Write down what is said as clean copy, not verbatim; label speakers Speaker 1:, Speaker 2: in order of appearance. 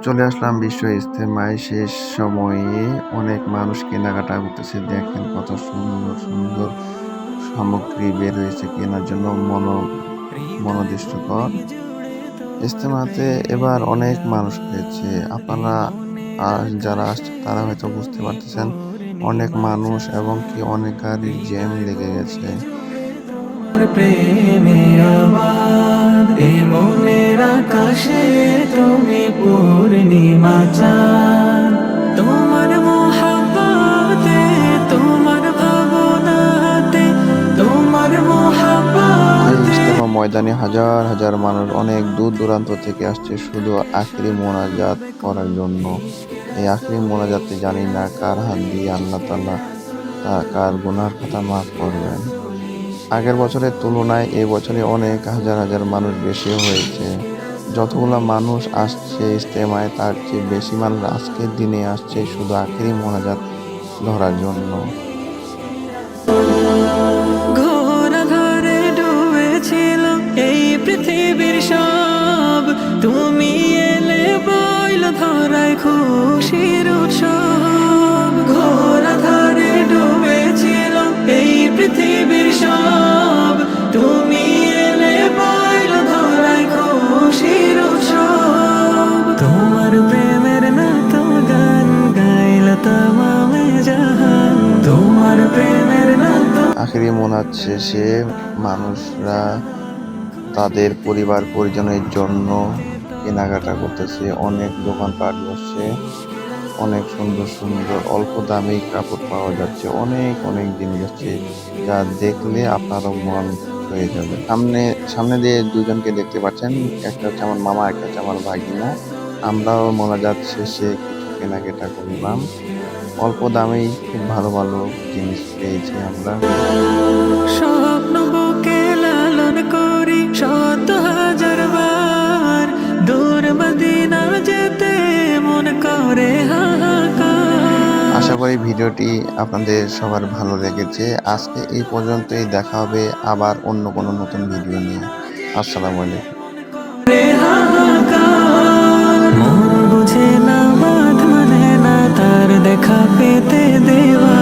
Speaker 1: চলে আসলাম বিশ্ব ইজতেমায় শেষ সময়ে অনেক মানুষ কেনাকাটা করতেছে। দেখেন কত সুন্দর সুন্দর সামগ্রী বের হয়েছে কেনার জন্য মনোদৃষ্টকর। ইজতেমাতে এবার অনেক মানুষ হয়েছে। আপনারা যারা আসছে তারা হয়তো বুঝতে পারতেছেন, অনেক মানুষ এবং কি অনেক গাড়ির জ্যাম লেগে গেছে।
Speaker 2: প্রেমে আবাদ এ মনের আকাশে তুমি পূর্ণিমা চাঁদ, তোমার মোহাব্বতে তোমার ভাবনাতে তোমার
Speaker 1: এই
Speaker 2: মোহাব্বতে।
Speaker 1: ইজতেমা ময়দানে হাজার হাজার মানুষ অনেক দূর দূরান্ত থেকে আসছে শুধু আখেরি মোনাজাত করার জন্য। এই আখেরি মোনাজাতে জানি না কার হাত দিয়ে আল্লাহ তাআলা কার গুনার খাতা মাফ করবেন। আগের বছরের তুলনায় এই বছরে অনেক হাজার হাজার মানুষ বেশি হয়েছে। যতগুলা মানুষ আসছে ইজতেমায় তার চেয়ে বেশি মানুষ আজকের দিনে আসছে শুধু আখেরি মোনাজাত ধরার জন্য।
Speaker 2: ঘোর আঁধারে ডুবেছিল এই পৃথিবীর সব, তুমি এলে বইল ধরায় খুশির উৎসব। ঘোর আঁধারে ডুবেছিল এই পৃথিবীর সব, তুমি এলে বইল ধরায় খুশির উৎসব। তোমার প্রেমের নাতো গান গাইল তামামে জাহান, তোমার প্রেমের নাতো।
Speaker 1: আখেরি মোনাজাত শেষে মানুষরা তাদের পরিবার পরিজনের জন্য কেনাকাটা করতেছে। অনেক দোকানপাট বসছে, অনেক সুন্দর সুন্দর অল্প দামে কাপড় পাওয়া যাচ্ছে, অনেক অনেক জিনিস আছে যা দেখলে আপনারও মন হয়ে যাবে। সামনে দিয়ে দুজনকে দেখতে পাচ্ছেন, একটা হচ্ছে আমার মামা, একটা হচ্ছে আমার ভাগিনা। আমরাও মোনাজাত শেষে কিছু কেনাকাটা করলাম। অল্প দামেই খুব ভালো ভালো জিনিস পেয়েছি আমরা।
Speaker 2: স্বপ্ন বুকে লালন করি শত হাজার বার, দূর মদিনা যেতে মন করে হাহাকার।
Speaker 1: আশা করি ভিডিওটি আপনাদের সবার ভালো লেগেছে। আজকে এই পর্যন্তই, দেখা হবে আবার অন্য কোনো নতুন ভিডিও নিয়ে। আসসালামু আলাইকুম।
Speaker 2: মন বুঝে না বাঁধ মানে না তার দেখা পেতে দেওয়া।